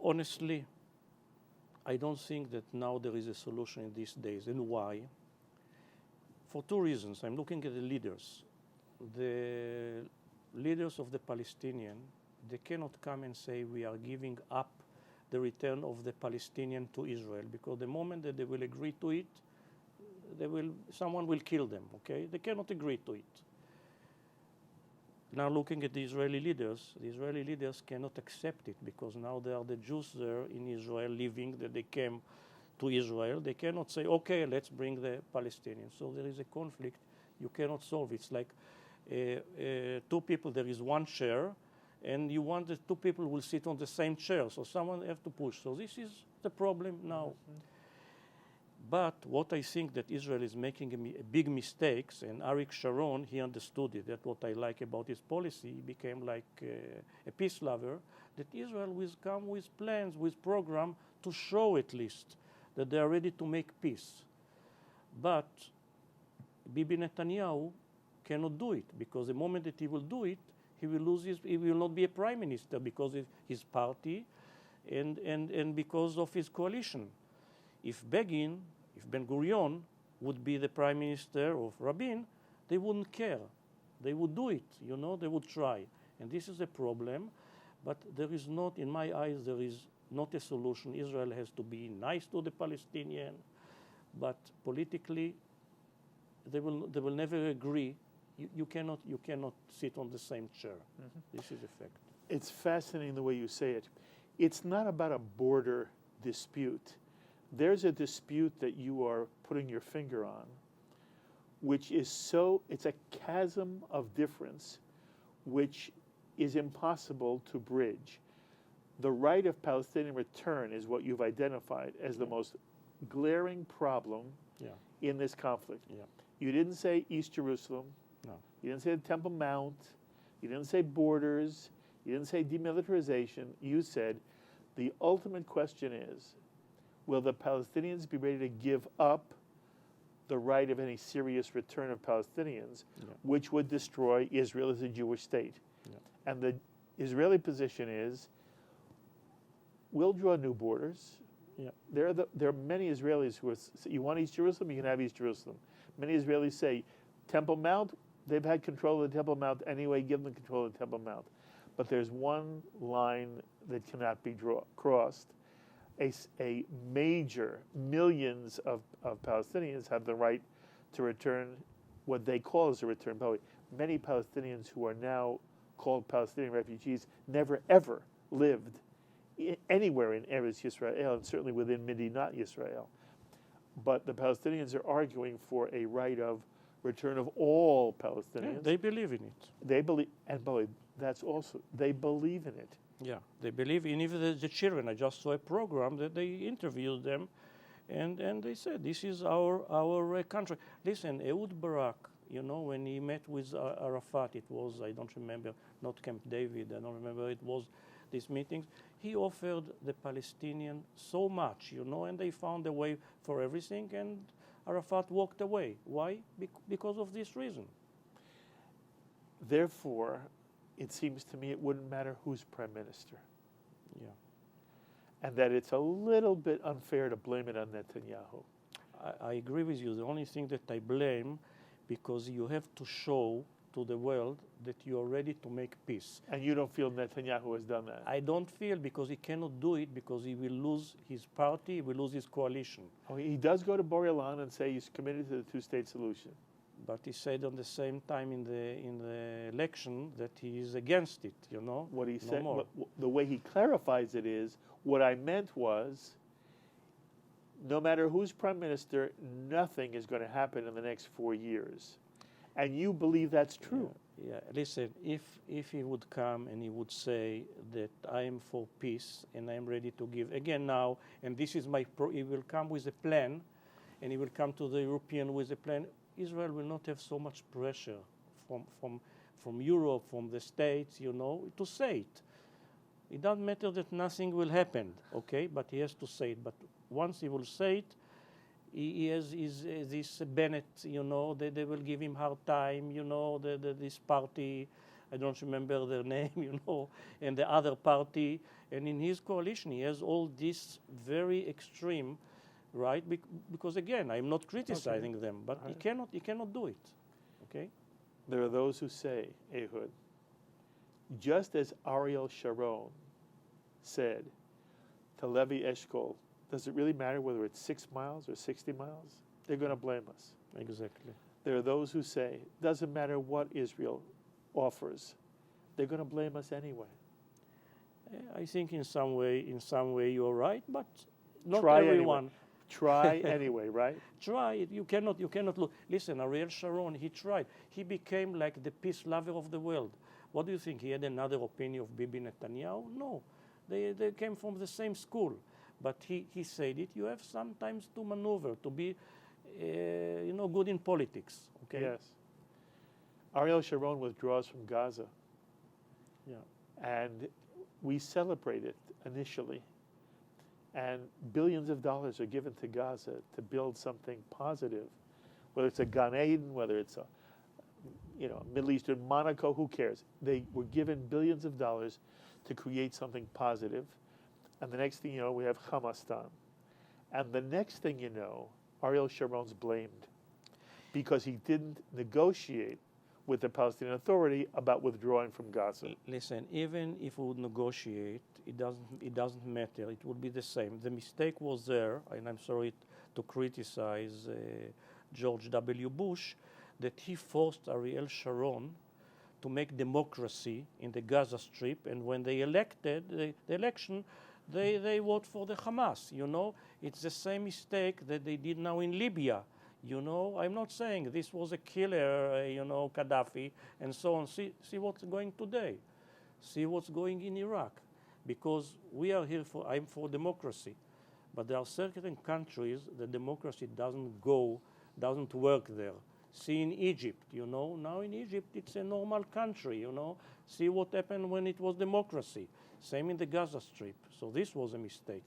C: Honestly, I don't think that now there is a solution in these days. And why? For two reasons. I'm looking at the leaders. The leaders of the Palestinian, they cannot come and say we are giving up the return of the Palestinian to Israel, because the moment that they will agree to it, someone will kill them, okay? They cannot agree to it. Now looking at the Israeli leaders cannot accept it, because now there are the Jews there in Israel living, that they came to Israel. They cannot say, okay, let's bring the Palestinians. So there is a conflict. You cannot solve it. It's like two people, there is one chair, and you want that two people will sit on the same chair. So someone have to push. So this is the problem now. Mm-hmm. But what I think that Israel is making a big mistakes, and Ariel Sharon, he understood it. That's what I like about his policy. He became like a peace lover, that Israel will come with plans, with program to show at least that they are ready to make peace. But Bibi Netanyahu cannot do it, because the moment that he will do it, he will not be a prime minister because of his party and because of his coalition. If Ben Gurion would be the prime minister of Rabin, they wouldn't care. They would do it, you know, they would try. And this is a problem, but there is not, in my eyes, there is not a solution. Israel has to be nice to the Palestinian, but politically, they will never agree. You cannot sit on the same chair. Mm-hmm. This is a fact.
B: It's fascinating the way you say it. It's not about a border dispute. There's a dispute that you are putting your finger on, which is it's a chasm of difference, which is impossible to bridge. The right of Palestinian return is what you've identified as the most glaring problem in this conflict. Yeah. You didn't say East Jerusalem. No. You didn't say the Temple Mount. You didn't say borders. You didn't say demilitarization. You said the ultimate question is, will the Palestinians be ready to give up the right of any serious return of Palestinians,
C: Yeah.
B: which would destroy Israel as a Jewish state.
C: Yeah.
B: And the Israeli position is, we'll draw new borders.
C: Yeah.
B: There are many Israelis who are, you want East Jerusalem, you can have East Jerusalem. Many Israelis say, Temple Mount, they've had control of the Temple Mount anyway, give them control of the Temple Mount. But there's one line that cannot be crossed. A major, millions of Palestinians have the right to return what they call as a return. By the way, many Palestinians who are now called Palestinian refugees never ever lived anywhere in Eretz Yisrael, and certainly within Medinat Yisrael. But the Palestinians are arguing for a right of return of all Palestinians.
C: Yeah, they believe in it.
B: They believe, and by the way, that's also, they believe in it.
C: Yeah, they believe in even the children. I just saw a program that they interviewed them, and they said, this is our country. Listen, Ehud Barak, when he met with Arafat, it was, I don't remember, not Camp David, I don't remember, it was these meetings. He offered the Palestinian so much, and they found a way for everything, and Arafat walked away. Why? Because of this reason.
B: Therefore, it seems to me it wouldn't matter who's prime minister.
C: Yeah.
B: And that it's a little bit unfair to blame it on Netanyahu.
C: I agree with you. The only thing that I blame, because you have to show to the world that you are ready to make peace.
B: And you don't feel Netanyahu has done that?
C: I don't feel, because he cannot do it, because he will lose his party, he will lose his coalition.
B: Oh, he does go to Bar Ilan and say he's committed to the two-state solution.
C: But he said on the same time in the election that he is against it,
B: What he
C: No
B: said,
C: more.
B: the way he clarifies it is, what I meant was, no matter who's prime minister, nothing is going to happen in the next 4 years. And you believe that's true.
C: Yeah. Listen, if he would come and he would say that I am for peace and I am ready to give again now, and this is he will come with a plan, and he will come to the European with a plan. Israel will not have so much pressure from Europe, from the States, to say it. It doesn't matter that nothing will happen, okay? But he has to say it. But once he will say it, he has this Bennett, they will give him hard time, this party, I don't remember their name, and the other party. And in his coalition, he has all this very extreme, right? Because again, I'm not criticizing them, but he cannot do it, okay?
B: There are those who say, Ehud, just as Ariel Sharon said to Levi Eshkol, does it really matter whether it's 6 miles or 60 miles? They're going to blame us.
C: Exactly.
B: There are those who say, doesn't matter what Israel offers, they're going to blame us anyway.
C: I think in some way you're right, but not
B: Try
C: everyone.
B: Anyway. Try anyway, right?
C: Try it. You cannot look. Listen, Ariel Sharon, he tried. He became like the peace lover of the world. What do you think? He had another opinion of Bibi Netanyahu? No. They came from the same school. But he said it. You have sometimes to maneuver, to be, good in politics. Okay?
B: Yes. Ariel Sharon withdraws from Gaza.
C: Yeah.
B: And we celebrate it initially. And billions of dollars are given to Gaza to build something positive, whether it's a Gan Eden, whether it's a Middle Eastern Monaco, who cares? They were given billions of dollars to create something positive. And the next thing you know, we have Hamastan. And the next thing you know, Ariel Sharon's blamed because he didn't negotiate with the Palestinian Authority about withdrawing from Gaza.
C: Listen, even if we would negotiate, it doesn't matter. It would be the same. The mistake was there, and I'm sorry to criticize George W. Bush, that he forced Ariel Sharon to make democracy in the Gaza Strip, and when they elected the election, they vote for the Hamas. It's the same mistake that they did now in Libya. I'm not saying this was a killer, Gaddafi, and so on. See what's going today. See what's going in Iraq. Because we are here I'm for democracy. But there are certain countries that democracy doesn't work there. See in Egypt, now in Egypt it's a normal country, See what happened when it was democracy. Same in the Gaza Strip. So this was a mistake,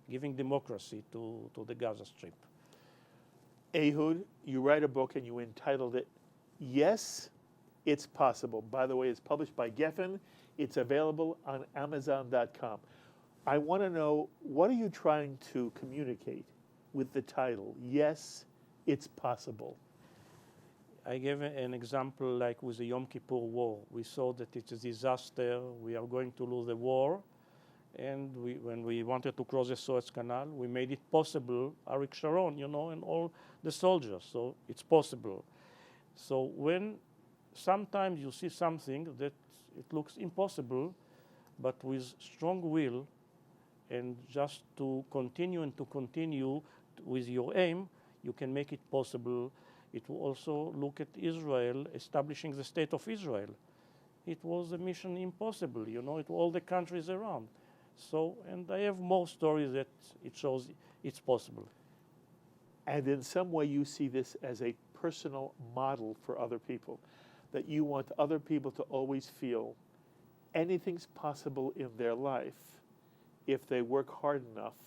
C: giving democracy to the Gaza Strip.
B: Ehud, you write a book and you entitled it, Yes, It's Possible. By the way, it's published by Geffen. It's available on Amazon.com. I want to know, what are you trying to communicate with the title, Yes, It's Possible?
C: I gave an example like with the Yom Kippur War. We saw that it's a disaster. We are going to lose the war. And when we wanted to cross the Suez Canal, we made it possible, Ariel Sharon, and all the soldiers. So it's possible. So when sometimes you see something that it looks impossible, but with strong will and just to continue with your aim, you can make it possible. It will also look at Israel, establishing the state of Israel. It was a mission impossible, to all the countries around. So, and I have more stories that it shows it's possible.
B: And in some way you see this as a personal model for other people, that you want other people to always feel anything's possible in their life if they work hard enough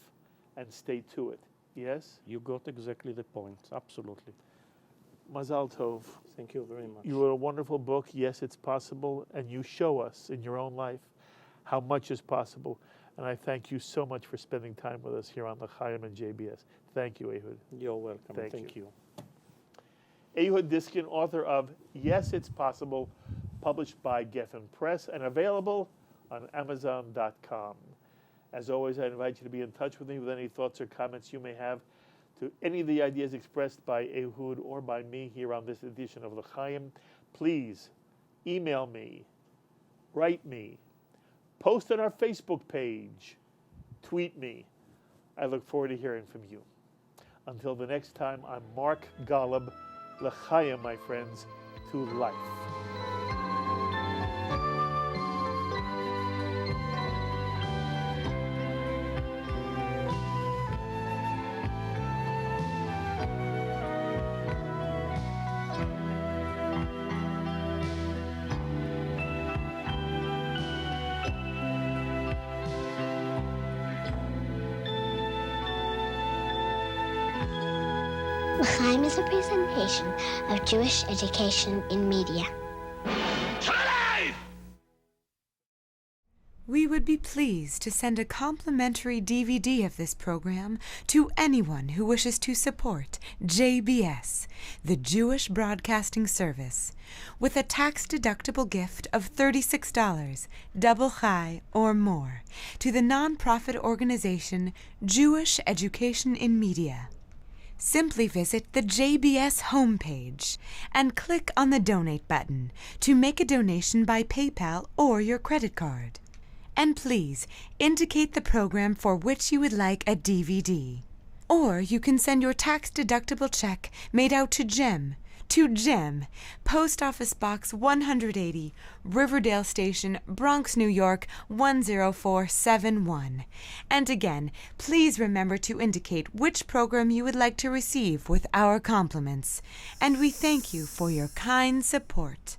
B: and stay to it. Yes?
C: You got exactly the point, absolutely.
B: Mazal Tov.
C: Thank you very much.
B: You wrote a wonderful book, Yes, It's Possible, and you show us in your own life how much is possible. And I thank you so much for spending time with us here on L'chaim and JBS. Thank you, Ehud.
C: You're welcome.
B: Thank
C: you.
B: Ehud Diskin, author of Yes, It's Possible, published by Geffen Press and available on Amazon.com. As always, I invite you to be in touch with me with any thoughts or comments you may have to any of the ideas expressed by Ehud or by me here on this edition of L'chaim. Please email me, write me, post on our Facebook page, tweet me. I look forward to hearing from you. Until the next time, I'm Mark Golub. L'chaim, my friends, to life.
D: L'chaim is a presentation of Jewish education in media.
E: We would be pleased to send a complimentary DVD of this program to anyone who wishes to support JBS, the Jewish Broadcasting Service, with a tax-deductible gift of $36, double chai or more, to the nonprofit organization Jewish Education in Media. Simply visit the JBS homepage and click on the Donate button to make a donation by PayPal or your credit card. And please indicate the program for which you would like a DVD. Or you can send your tax-deductible check made out to Jem, Post Office Box 180, Riverdale Station, Bronx, New York 10471. And again, please remember to indicate which program you would like to receive with our compliments. And we thank you for your kind support.